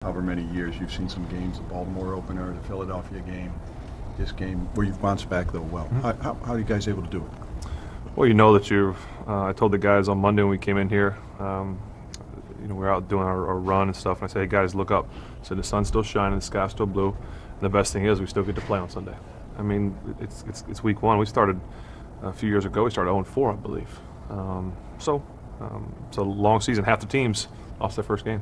however many years, you've seen some games, the Baltimore opener, the Philadelphia game, this game, where you've bounced back, though, well. How are you guys able to do it? Well, you know that I told the guys on Monday when we came in here, we were out doing our run and stuff, and I said, hey, guys, look up. I said, the sun's still shining, the sky's still blue, and the best thing is we still get to play on Sunday. I mean, it's week one. We started a few years ago. We started 0-4, I believe. So it's a long season. Half the teams lost their first game.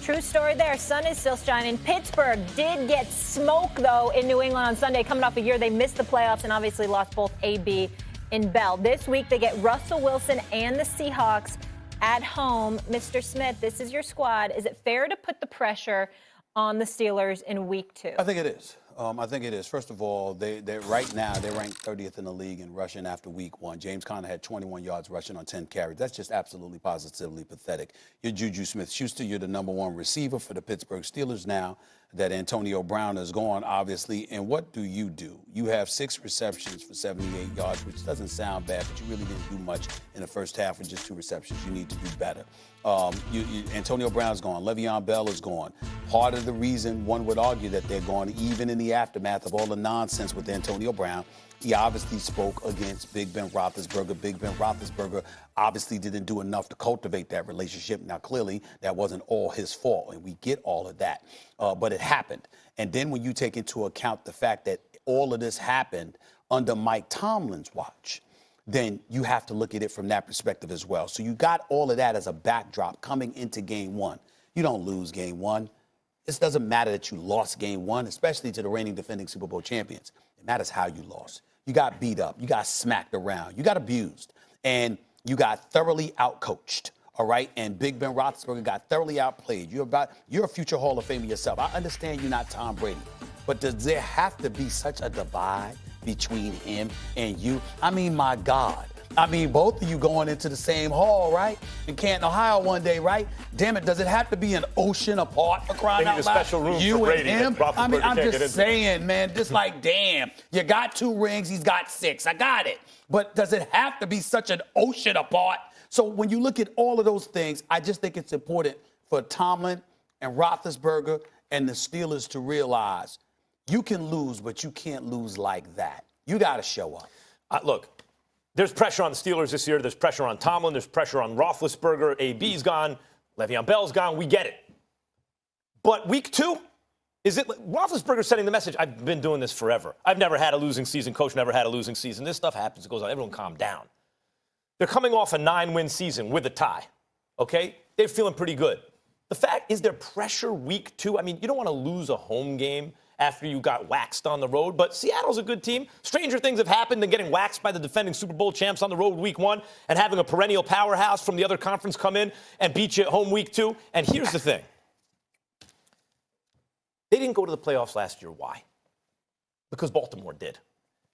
True story there. Sun is still shining. Pittsburgh did get smoke, though, in New England on Sunday, coming off a year they missed the playoffs and obviously lost both AB and Bell. This week they get Russell Wilson and the Seahawks at home. Mr. Smith, this is your squad. Is it fair to put the pressure on the Steelers in week 2? I think it is. I think it is. First of all, they right now they're ranked 30th in the league in rushing after week 1. James Conner had 21 yards rushing on 10 carries. That's just absolutely positively pathetic. You're Juju Smith-Schuster. You're the #1 receiver for the Pittsburgh Steelers now that Antonio Brown is gone, obviously. And what do? You have 6 receptions for 78 yards, which doesn't sound bad, but you really didn't do much in the first half with just 2 receptions. You need to do better. Antonio Brown's gone. Le'Veon Bell is gone. Part of the reason one would argue that they're gone, even in the aftermath of all the nonsense with Antonio Brown, he obviously spoke against Big Ben Roethlisberger. Big Ben Roethlisberger obviously didn't do enough to cultivate that relationship. Now, clearly, that wasn't all his fault, and we get all of that. But it happened. And then when you take into account the fact that all of this happened under Mike Tomlin's watch, then you have to look at it from that perspective as well. So you got all of that as a backdrop coming into game 1. You don't lose game 1. It doesn't matter that you lost game 1, especially to the reigning defending Super Bowl champions. It matters how you lost. You got beat up. You got smacked around. You got abused. And you got thoroughly outcoached. All right? And Big Ben Roethlisberger got thoroughly outplayed. You're a future Hall of Famer yourself. I understand you're not Tom Brady. But does there have to be such a divide between him and you? I mean, my God. I mean, both of you going into the same hall, right? In Canton, Ohio one day, right? Damn it, does it have to be an ocean apart for crying out loud? Special room you for Brady and him? I mean, I'm just saying, man, just like, damn, you got 2 rings, he's got 6. I got it. But does it have to be such an ocean apart? So when you look at all of those things, I just think it's important for Tomlin and Roethlisberger and the Steelers to realize you can lose, but you can't lose like that. You got to show up. Look, there's pressure on the Steelers this year. There's pressure on Tomlin. There's pressure on Roethlisberger. AB's gone. Le'Veon Bell's gone. We get it. But week 2, is it Roethlisberger setting the message? I've been doing this forever. I've never had a losing season. Coach never had a losing season. This stuff happens. It goes on. Everyone calm down. They're coming off a 9-win season with a tie. Okay? They're feeling pretty good. The fact is there pressure week 2? I mean, you don't want to lose a home game after you got waxed on the road. But Seattle's a good team. Stranger things have happened than getting waxed by the defending Super Bowl champs on the road week 1 and having a perennial powerhouse from the other conference come in and beat you at home week 2. And here's the thing. They didn't go to the playoffs last year. Why? Because Baltimore did.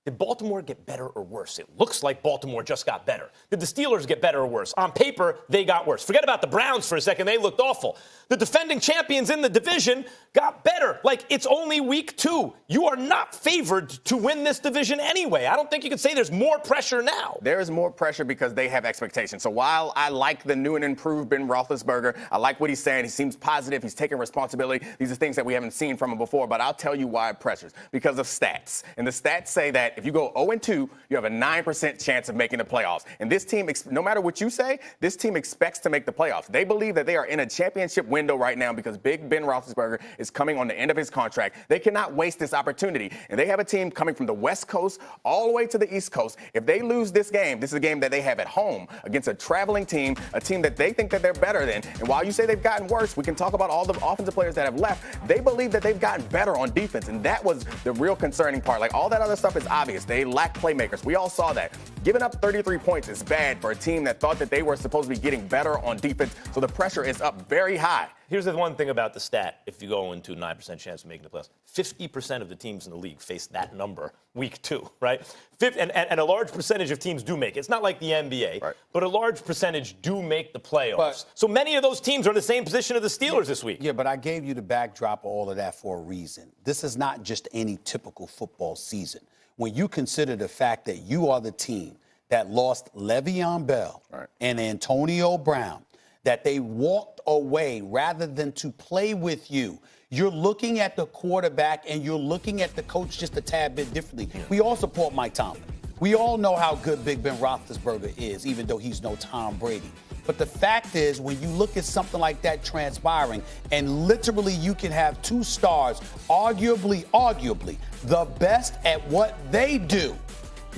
Did Baltimore get better or worse? It looks like Baltimore just got better. Did the Steelers get better or worse? On paper, they got worse. Forget about the Browns for a second. They looked awful. The defending champions in the division got better. Like, it's only week 2. You are not favored to win this division anyway. I don't think you could say there's more pressure now. There is more pressure because they have expectations. So while I like the new and improved Ben Roethlisberger, I like what he's saying. He seems positive. He's taking responsibility. These are things that we haven't seen from him before. But I'll tell you why it pressures. Because of stats. And the stats say that if you go 0-2, you have a 9% chance of making the playoffs. And this team, no matter what you say, this team expects to make the playoffs. They believe that they are in a championship window right now because Big Ben Roethlisberger is coming on the end of his contract. They cannot waste this opportunity. And they have a team coming from the West Coast all the way to the East Coast. If they lose this game, this is a game that they have at home against a traveling team, a team that they think that they're better than. And while you say they've gotten worse, we can talk about all the offensive players that have left. They believe that they've gotten better on defense. And that was the real concerning part. Like, all that other stuff is obvious. They lack playmakers. We all saw that. Giving up 33 points is bad for a team that thought that they were supposed to be getting better on defense. So the pressure is up very high. Here's the one thing about the stat. If you go into 9% chance of making the playoffs, 50% of the teams in the league face that number week 2, right? And a large percentage of teams do make it. It's not like the NBA, right, but a large percentage do make the playoffs. So many of those teams are in the same position as the Steelers this week. Yeah, but I gave you the backdrop of all of that for a reason. This is not just any typical football season. When you consider the fact that you are the team that lost Le'Veon Bell and Antonio Brown, that they walked away rather than to play with you. You're looking at the quarterback and you're looking at the coach just a tad bit differently. We all support Mike Tomlin. We all know how good Big Ben Roethlisberger is, even though he's no Tom Brady. But the fact is, when you look at something like that transpiring, and literally you can have two stars, arguably, the best at what they do,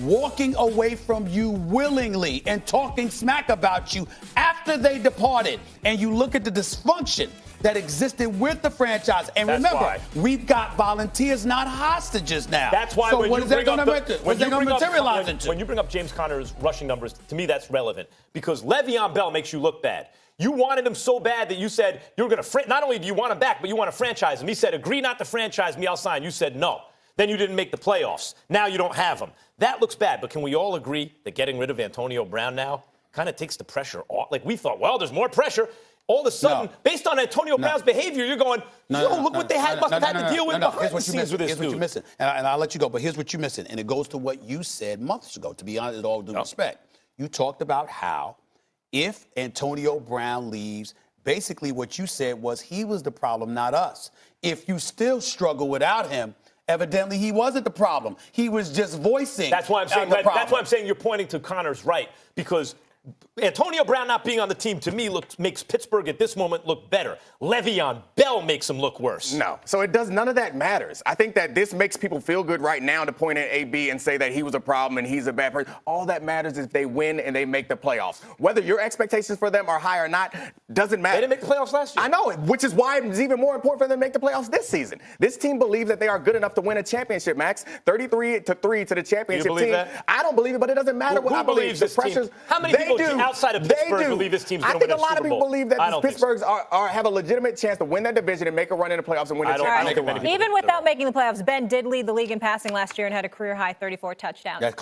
walking away from you willingly and talking smack about you after they departed, and you look at the dysfunction that existed with the franchise. And That's remember, why. we've got volunteers, not hostages now. That's why. So when what you is that bring going up to materialize into? When you bring up James Conner's rushing numbers, to me that's relevant because Le'Veon Bell makes you look bad. You wanted him so bad that you said you were going to. Not only do you want him back, but you want to franchise him. He said, "Agree not to franchise me, I'll sign." You said no. Then you didn't make the playoffs. Now you don't have him. That looks bad. But can we all agree that getting rid of Antonio Brown now kind of takes the pressure off? Like we thought, well, there's more pressure. All of a sudden, based on Antonio Brown's behavior, you're going, look what they must have had to deal with behind the scenes with this Here's what you're missing. And I'll let you go, but here's what you're missing. And it goes to what you said months ago, to be honest, with all due respect. You talked about how if Antonio Brown leaves, basically what you said was he was the problem, not us. If you still struggle without him, evidently he wasn't the problem. He was just voicing That's why I'm saying that's why I'm saying you're pointing to Connor's right, because Antonio Brown not being on the team, to me, makes Pittsburgh at this moment look better. Le'Veon Bell makes him look worse. No. So it does. None of that matters. I think that this makes people feel good right now to point at AB and say that he was a problem and he's a bad person. All that matters is if they win and they make the playoffs. Whether your expectations for them are high or not doesn't matter. They didn't make the playoffs last year. I know it, which is why it's even more important for them to make the playoffs this season. This team believes that they are good enough to win a championship, Max. 33-3 to the championship You believe team. that? I don't believe it, but it doesn't matter what I believe. This team? How many people outside of Pittsburgh believe this team's going to win a Super Bowl? I think a lot of people believe that the Pittsburghs have a legitimate chance to win that division and make a run in the playoffs and win a championship. Even without making the playoffs, Ben did lead the league in passing last year and had a career-high 34 touchdowns.